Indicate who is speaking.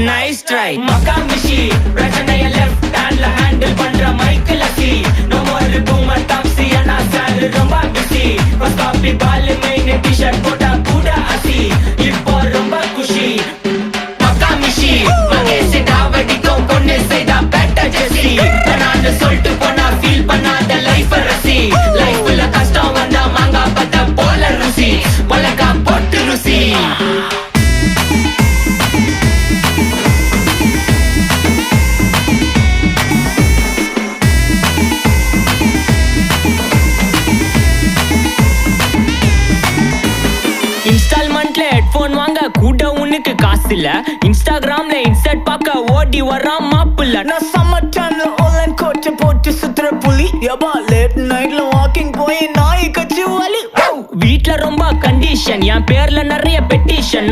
Speaker 1: nice try மகாமிஷி பிரச்சனைய left ஹேண்ட்ல handle பண்ற மைக்கேல் அசி நோ மோர் பூமர் டாக்ஸி அண்ணா சார் ரொம்ப பிஸி ஃபர்ஸ்ட் காப்பி பால் மெயின் டி-ஷர்ட் போட்டா கூட அசி இப்போ ரொம்ப குஷி மகாமிஷி மகேஷ் டாவடிக்கும் பொண்ணு செய்தா பெட்ட ஜெசி நான் சொல்லிட்டு போனா ஃபீல் பண்ணாத லைஃப் ரசி லைஃப்ல கஷ்டம் வந்தா மாங்கா பத்த போல ருசி பலகா போட்டு ருசி இன்ஸ்டால்மெண்ட்ல ஹெட்போன் வாங்க கூட உனக்கு காசு இல்ல இன்ஸ்டாகிராம்ல இன்ஸ்டர்ட் பார்க்க ஓடி வரான் மாப்பிள்ள
Speaker 2: நான் சம்மர் டைம்ல ஆன்லைன் கோட்டை போட்டு சுத்துற புலி யபா லேட் நைட்ல வாக்கிங் போய் நாய் கச்சி வலி
Speaker 1: வீட்ல ரொம்ப கண்டிஷன் என் பேர்ல நிறைய பெட்டிஷன்